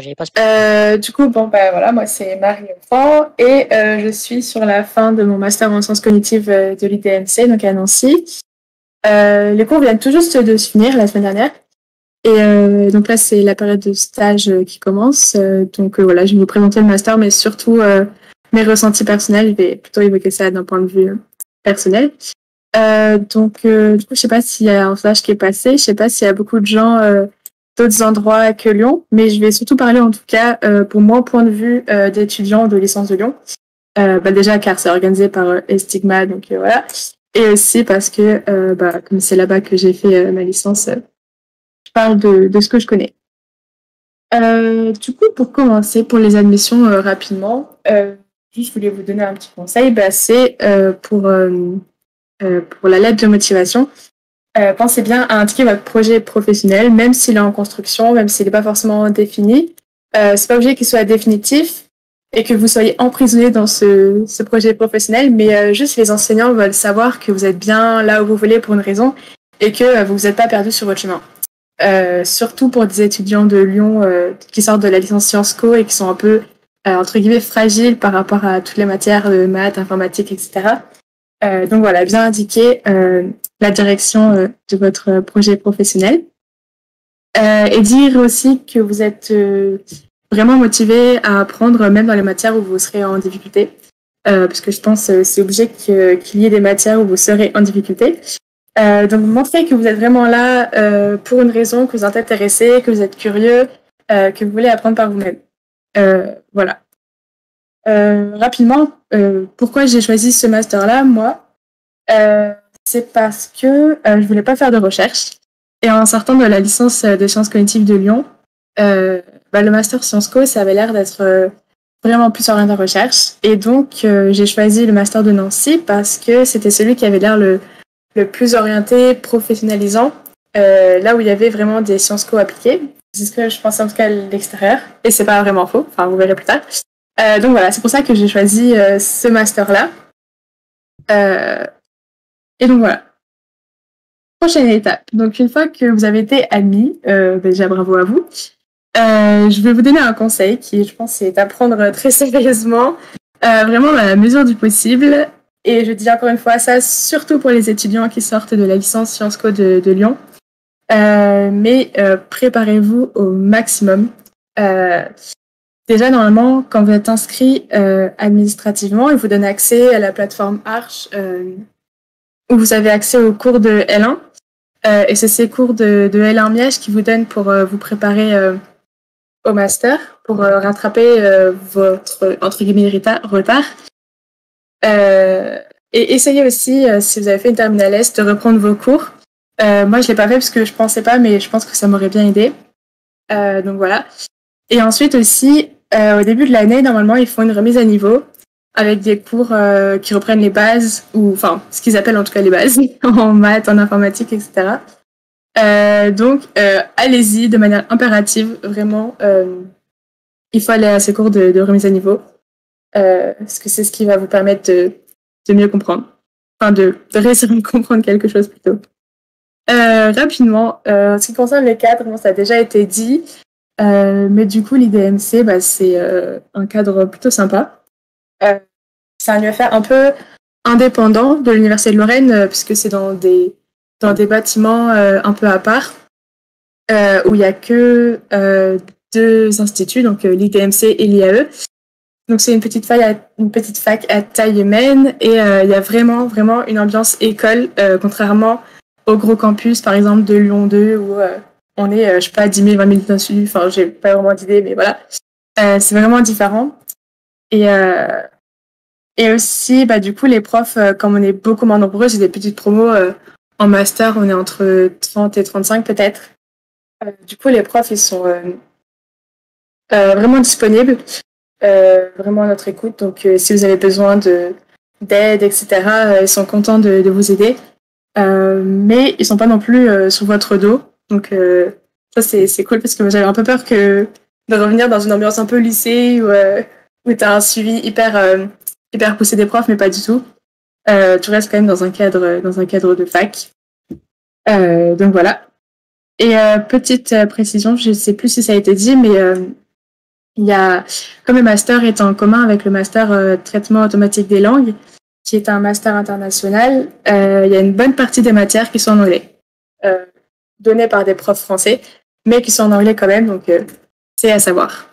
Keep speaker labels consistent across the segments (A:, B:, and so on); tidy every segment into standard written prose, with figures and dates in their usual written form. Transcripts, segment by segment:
A: J'ai pas.
B: Du coup, bon, bah voilà, moi c'est Marie Enfant et je suis sur la fin de mon master en sciences cognitives de l'IDMC, donc à Nancy. Les cours viennent tout juste de se finir la semaine dernière. Et donc là, c'est la période de stage qui commence. Donc voilà, je vais vous présenter le master, mais surtout mes ressentis personnels. Je vais plutôt évoquer ça d'un point de vue personnel. Du coup, je sais pas s'il y a un flash qui est passé. Je sais pas s'il y a beaucoup de gens d'autres endroits que Lyon, mais je vais surtout parler en tout cas pour mon point de vue d'étudiant de licence de Lyon. Déjà car c'est organisé par Estigma, donc voilà. Et aussi parce que comme c'est là-bas que j'ai fait ma licence, je parle de ce que je connais. Du coup, pour commencer, pour les admissions rapidement, je voulais vous donner un petit conseil. C'est pour la lettre de motivation. Pensez bien à indiquer votre projet professionnel, même s'il est en construction, même s'il n'est pas forcément défini. C'est pas obligé qu'il soit définitif et que vous soyez emprisonné dans ce projet professionnel, mais juste les enseignants veulent savoir que vous êtes bien là où vous voulez pour une raison et que vous n'êtes pas perdu sur votre chemin. Surtout pour des étudiants de Lyon qui sortent de la licence Sciences Co et qui sont un peu, entre guillemets, fragiles par rapport à toutes les matières de maths, informatique, etc. Donc voilà, bien indiquer la direction de votre projet professionnel. Et dire aussi que vous êtes vraiment motivé à apprendre, même dans les matières où vous serez en difficulté. Parce que je pense que c'est obligé qu'il y ait des matières où vous serez en difficulté. Donc montrez que vous êtes vraiment là pour une raison, que vous êtes intéressé, que vous êtes curieux, que vous voulez apprendre par vous-même. Voilà. Rapidement, pourquoi j'ai choisi ce master-là, moi, c'est parce que je voulais pas faire de recherche. Et en sortant de la licence de sciences cognitives de Lyon, le master Sciences Co, ça avait l'air d'être vraiment plus orienté à recherche. Et donc, j'ai choisi le master de Nancy parce que c'était celui qui avait l'air le plus orienté, professionnalisant, là où il y avait vraiment des Sciences Co appliquées. C'est ce que je pensais en tout cas à l'extérieur. Et c'est pas vraiment faux, enfin vous verrez plus tard. Donc voilà, c'est pour ça que j'ai choisi ce master-là. Et donc voilà. Prochaine étape. Donc une fois que vous avez été admis, déjà bravo à vous, je vais vous donner un conseil qui, je pense, est à prendre très sérieusement, vraiment à la mesure du possible. Et je dis encore une fois ça, surtout pour les étudiants qui sortent de la licence Sciences Co de Lyon. Mais préparez-vous au maximum. Déjà, normalement, quand vous êtes inscrit administrativement, il vous donne accès à la plateforme Arch, où vous avez accès aux cours de L1. Et c'est ces cours de L1 Miège qui vous donnent pour vous préparer au master, pour rattraper votre, entre guillemets, retard. Et essayez aussi, si vous avez fait une terminale S, de reprendre vos cours. Moi, je ne l'ai pas fait parce que je ne pensais pas, mais je pense que ça m'aurait bien aidé. Donc voilà. Et ensuite aussi, au début de l'année, normalement, ils font une remise à niveau avec des cours qui reprennent les bases, ou enfin, ce qu'ils appellent en tout cas les bases, en maths, en informatique, etc. Donc, allez-y de manière impérative, vraiment. Il faut aller à ces cours de remise à niveau, parce que c'est ce qui va vous permettre de mieux comprendre. Enfin, de réussir à comprendre quelque chose plutôt. Rapidement, en ce qui concerne les cadres, bon, ça a déjà été dit. Mais du coup, l'IDMC, c'est un cadre plutôt sympa. C'est un UFR un peu indépendant de l'Université de Lorraine, puisque c'est dans des bâtiments un peu à part, où il n'y a que deux instituts, donc l'IDMC et l'IAE. Donc c'est une petite fac à taille humaine, et il y a vraiment, vraiment une ambiance école, contrairement au gros campus, par exemple, de Lyon 2, où on est, je sais pas, 10 000, 20 000 dessus. Enfin, j'ai pas vraiment d'idée, mais voilà. C'est vraiment différent. Et aussi, du coup, les profs, comme on est beaucoup moins nombreux, j'ai des petites promos en master, on est entre 30 et 35 peut-être. Du coup, les profs, ils sont vraiment disponibles, vraiment à notre écoute. Donc, si vous avez besoin d'aide, etc., ils sont contents de vous aider. Mais ils sont pas non plus sur votre dos. Donc, ça, c'est cool parce que j'avais un peu peur de revenir dans une ambiance un peu lycée où tu as un suivi hyper poussé des profs, mais pas du tout. Tu restes quand même dans un cadre de fac. Donc voilà. Et petite précision, je sais plus si ça a été dit, mais Il y a, comme le master est en commun avec le master traitement automatique des langues, qui est un master international, il y a une bonne partie des matières qui sont en anglais, données par des profs français, mais qui sont en anglais quand même, donc c'est à savoir.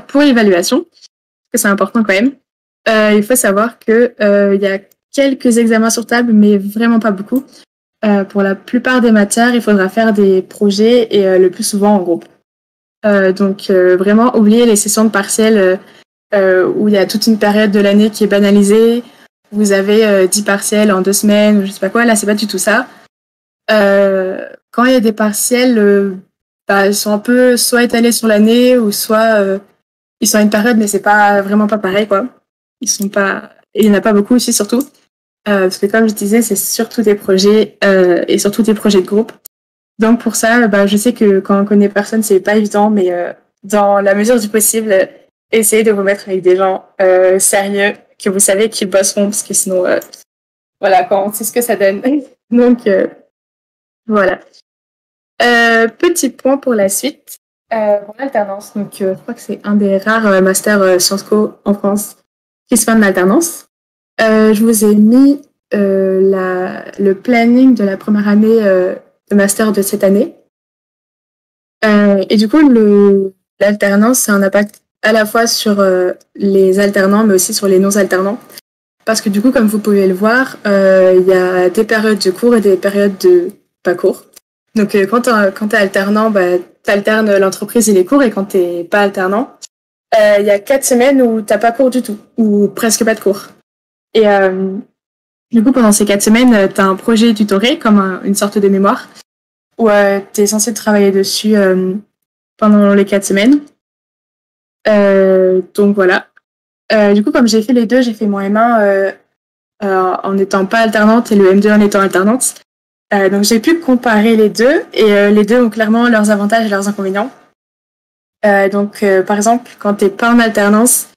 B: Pour l'évaluation, parce que c'est important quand même, il faut savoir que il y a quelques examens sur table, mais vraiment pas beaucoup. Pour la plupart des matières, il faudra faire des projets et le plus souvent en groupe. Donc vraiment oublier les sessions de partiels où il y a toute une période de l'année qui est banalisée. Vous avez 10 partiels en 2 semaines ou je sais pas quoi. Là, c'est pas du tout ça. Quand il y a des partiels, ils sont un peu soit étalés sur l'année ou soit ils sont à une période, mais c'est pas vraiment pas pareil, quoi. Ils sont pas, et il y en a pas beaucoup aussi, surtout. Parce que comme je disais, c'est surtout des projets et surtout des projets de groupe. Donc pour ça, je sais que quand on connaît personne, c'est pas évident, mais dans la mesure du possible, essayez de vous mettre avec des gens sérieux, que vous savez qu'ils bosseront, parce que sinon, voilà, quand on sait ce que ça donne. Donc voilà. Petit point pour la suite. Pour l'alternance, donc je crois que c'est un des rares masters Sciences Co en France qui se fait en alternance. Je vous ai mis le planning de la première année de master de cette année. Et du coup, l'alternance, ça a un impact à la fois sur les alternants, mais aussi sur les non-alternants. Parce que du coup, comme vous pouvez le voir, il y a des périodes de cours et des périodes de pas cours. Donc, quand t'es alternant, tu alternes l'entreprise et les cours, et quand t'es pas alternant, il y a 4 semaines où t'as pas cours du tout, ou presque pas de cours. Et du coup, pendant ces 4 semaines, t'as un projet tutoré, comme une sorte de mémoire, où t'es censé travailler dessus pendant les 4 semaines. Donc voilà. Du coup, comme j'ai fait les deux, j'ai fait mon M1 en n'étant pas alternante et le M2 en étant alternante. Donc j'ai pu comparer les deux et les deux ont clairement leurs avantages et leurs inconvénients. Donc par exemple, quand t'es pas en alternance,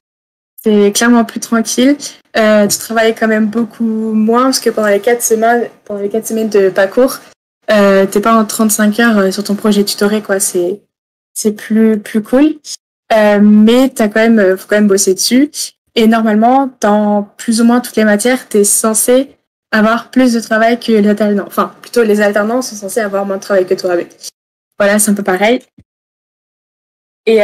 B: c'est clairement plus tranquille. Tu travailles quand même beaucoup moins parce que pendant les 4 semaines de pas cours, t'es pas en 35 heures sur ton projet tutoré, quoi. C'est plus cool. Mais faut quand même bosser dessus. Et normalement, dans plus ou moins toutes les matières, t'es censé avoir plus de travail que les alternants. Enfin, plutôt les alternants sont censés avoir moins de travail que toi avec. Voilà, c'est un peu pareil. Et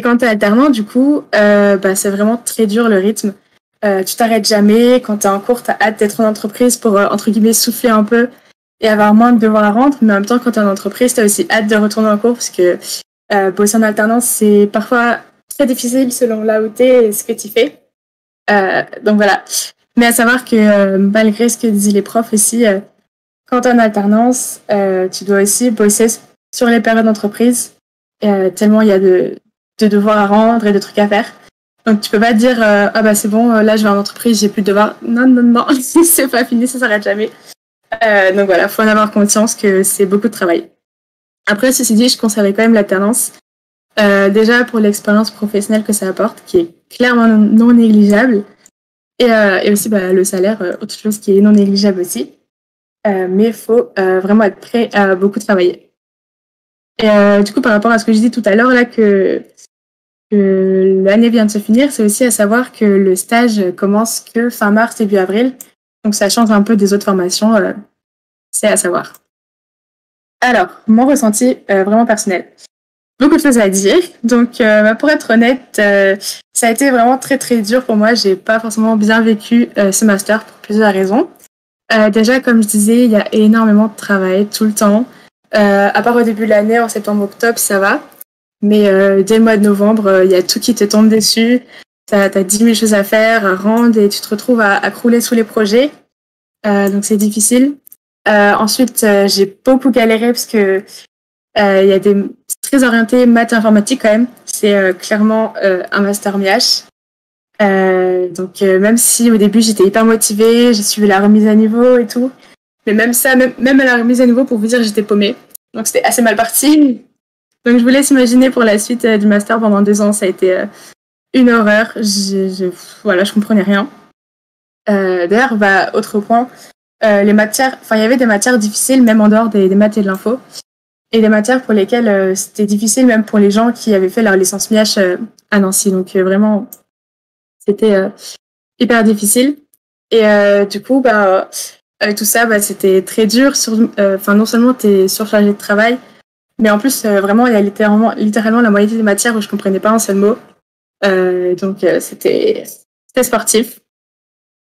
B: quand t'es alternant, du coup, c'est vraiment très dur le rythme. Tu t'arrêtes jamais. Quand t'es en cours, t'as hâte d'être en entreprise pour, entre guillemets, souffler un peu et avoir moins de devoirs à rendre. Mais en même temps, quand t'es en entreprise, t'as aussi hâte de retourner en cours parce que bosser en alternance, c'est parfois très difficile selon là où t'es et ce que tu fais. Donc voilà. Mais à savoir que malgré ce que disaient les profs aussi, quand t'es en alternance, tu dois aussi bosser sur les périodes d'entreprise. Tellement il y a de devoirs à rendre et de trucs à faire. Donc tu peux pas dire c'est bon, là je vais en entreprise, j'ai plus de devoirs. Non, c'est pas fini, ça s'arrête jamais. Donc voilà, faut en avoir conscience que c'est beaucoup de travail. Après, ceci dit, je conseillerais quand même l'alternance. Déjà pour l'expérience professionnelle que ça apporte, qui est clairement non négligeable. Et aussi le salaire, autre chose qui est non négligeable aussi. Mais il faut vraiment être prêt à beaucoup travailler. Et du coup, par rapport à ce que je dis tout à l'heure, là, que l'année vient de se finir, c'est aussi à savoir que le stage commence que fin mars, début avril. Donc ça change un peu des autres formations, c'est à savoir. Alors, mon ressenti vraiment personnel. Beaucoup de choses à dire. Donc, pour être honnête, ça a été vraiment très très dur pour moi. J'ai pas forcément bien vécu ce master pour plusieurs raisons. Déjà, comme je disais, il y a énormément de travail tout le temps. À part au début de l'année, en septembre-octobre, ça va. Mais dès le mois de novembre, il y a tout qui te tombe dessus. T'as 10 000 choses à faire, à rendre, et tu te retrouves à crouler sous les projets. Donc c'est difficile. Ensuite, j'ai beaucoup galéré parce que il y a c'est très orienté maths informatique quand même. C'est clairement un master MIH. Donc même si au début j'étais hyper motivée, j'ai suivi la remise à niveau et tout. Mais même ça, même à la remise à niveau, pour vous dire, j'étais paumée. Donc c'était assez mal parti. Donc je vous laisse imaginer pour la suite du master pendant 2 ans, ça a été une horreur. Voilà, je comprenais rien. D'ailleurs, autre point, les matières, il y avait des matières difficiles, même en dehors des maths et de l'info. et des matières pour lesquelles c'était difficile même pour les gens qui avaient fait leur licence MIH à Nancy. Donc vraiment, c'était hyper difficile. Et du coup, avec tout ça, c'était très dur. Non seulement tu es surchargé de travail, mais en plus, vraiment, il y a littéralement la moitié des matières où je comprenais pas un seul mot. Donc, c'était sportif.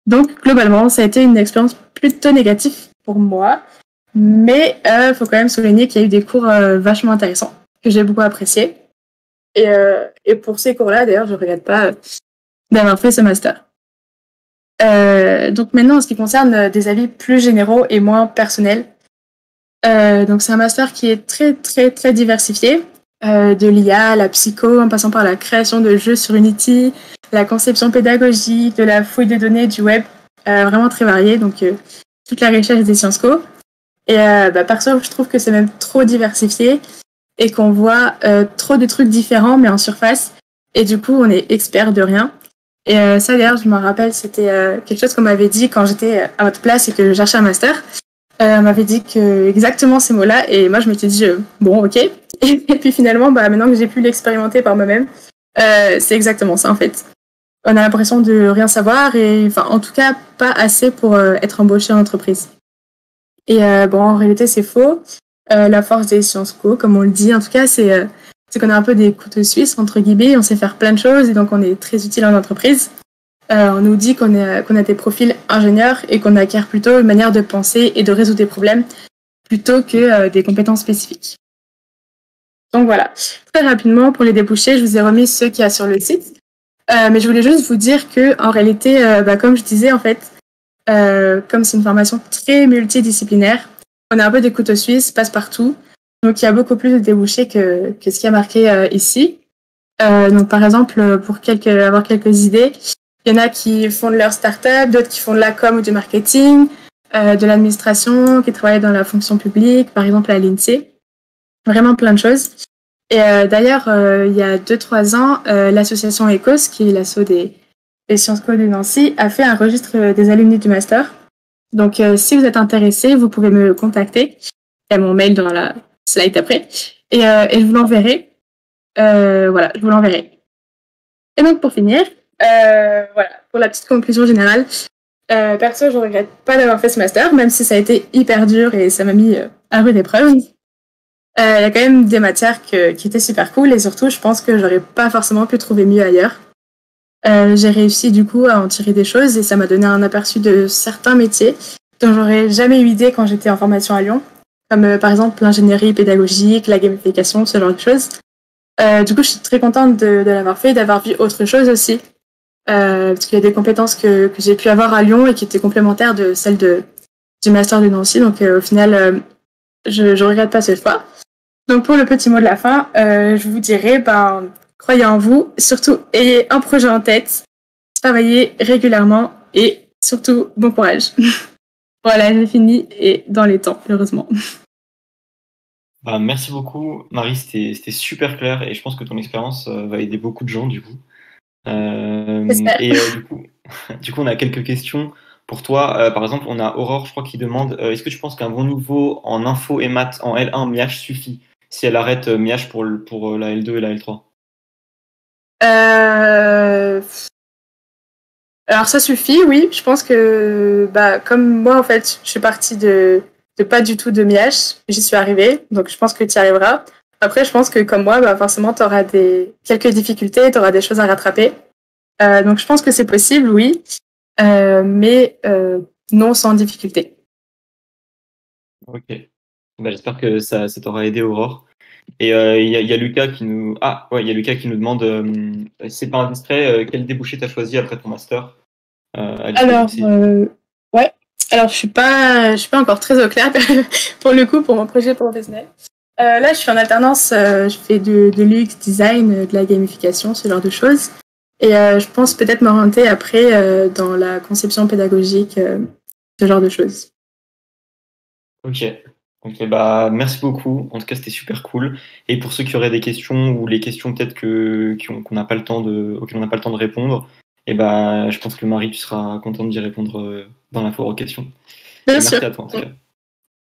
B: Donc, globalement, ça a été une expérience plutôt négative pour moi. Mais il faut quand même souligner qu'il y a eu des cours vachement intéressants que j'ai beaucoup appréciés. Et pour ces cours-là, d'ailleurs, je ne regrette pas d'avoir fait ce master. Donc maintenant, en ce qui concerne des avis plus généraux et moins personnels, donc c'est un master qui est très, très, très diversifié. De l'IA, la psycho, en passant par la création de jeux sur Unity, la conception pédagogique, de la fouille des données, du web, vraiment très varié. Donc toute la richesse des Sciences Co. Et perso, je trouve que c'est même trop diversifié et qu'on voit trop de trucs différents, mais en surface. Et du coup, on est expert de rien. Et ça, d'ailleurs, je me rappelle, c'était quelque chose qu'on m'avait dit quand j'étais à votre place et que je cherchais un master. On m'avait dit exactement ces mots-là. Et moi, je m'étais dit, bon, ok. Et puis finalement, maintenant que j'ai pu l'expérimenter par moi-même, c'est exactement ça, en fait. On a l'impression de rien savoir et, en tout cas, pas assez pour être embauché en entreprise. Et en réalité, c'est faux. La force des Sciences Co, comme on le dit, en tout cas, c'est qu'on a un peu des couteaux suisses, entre guillemets. On sait faire plein de choses et donc on est très utile en entreprise. On nous dit qu'on a des profils ingénieurs et qu'on acquiert plutôt une manière de penser et de résoudre des problèmes plutôt que des compétences spécifiques. Donc voilà. Très rapidement, pour les débouchés, je vous ai remis ceux qu'il y a sur le site. Mais je voulais juste vous dire que, en réalité, comme je disais, en fait, comme c'est une formation très multidisciplinaire, on a un peu des couteaux suisses, passe-partout. Donc, il y a beaucoup plus de débouchés que ce qui est marqué ici. Donc, par exemple, pour avoir quelques idées, il y en a qui font de leur start-up, d'autres qui font de la com ou du marketing, de l'administration, qui travaillent dans la fonction publique, par exemple à l'INSEE. Vraiment plein de choses. Et d'ailleurs, il y a 2-3 ans, l'association ECOS, qui est l'asso des Sciences Co de Nancy, a fait un registre des alumni du master. Donc, si vous êtes intéressé, vous pouvez me contacter. Il y a mon mail dans la slide après. Et je vous l'enverrai. Voilà, je vous l'enverrai. Et donc, pour finir, voilà, pour la petite conclusion générale, perso, je ne regrette pas d'avoir fait ce master, même si ça a été hyper dur et ça m'a mis à rude épreuve. Il y a quand même des matières qui étaient super cool et surtout, je pense que j'aurais pas forcément pu trouver mieux ailleurs. J'ai réussi du coup à en tirer des choses et ça m'a donné un aperçu de certains métiers dont j'aurais jamais eu idée quand j'étais en formation à Lyon, comme par exemple l'ingénierie pédagogique, la gamification, ce genre de choses. Du coup, je suis très contente de l'avoir fait et d'avoir vu autre chose aussi, parce qu'il y a des compétences que j'ai pu avoir à Lyon et qui étaient complémentaires de celles du master de Nancy. Donc au final, je regrette pas ce choix. Donc pour le petit mot de la fin, je vous dirais, croyez en vous, surtout ayez un projet en tête, travaillez régulièrement et surtout bon courage. Voilà, j'ai fini et dans les temps, heureusement.
A: Merci beaucoup, Marie, c'était super clair et je pense que ton expérience va aider beaucoup de gens du coup. Du coup, on a quelques questions pour toi. Par exemple, on a Aurore, je crois, qui demande est-ce que tu penses qu'un bon niveau en info et maths en L1 MIH suffit si elle arrête MIH pour la L2 et la L3?
B: Alors ça suffit, oui. Je pense que comme moi, en fait, je suis partie de pas du tout de MIH, j'y suis arrivée, donc je pense que tu y arriveras. Après, je pense que comme moi, forcément, tu auras quelques difficultés, tu auras des choses à rattraper. Donc je pense que c'est possible, oui, mais non sans difficulté.
A: Ok. J'espère que ça t'aura aidé, Aurore. Et il y a Lucas qui nous demande si c'est pas indiscret, quel débouché t'as choisi après ton master à l'ITMC?
B: Ouais. Alors je suis pas encore très au clair pour le coup pour mon projet professionnel. Là, je suis en alternance, je fais de l'UX design, de la gamification, ce genre de choses. Et je pense peut-être m'orienter après dans la conception pédagogique, ce genre de choses.
A: Ok, merci beaucoup. En tout cas, c'était super cool. Et pour ceux qui auraient des questions ou les questions peut-être qu'on n'a pas le temps auxquelles on n'a pas le temps de répondre, je pense que Marie, tu seras contente d'y répondre dans la foire aux questions.
B: Bien
A: Merci
B: sûr.
A: à toi en tout cas.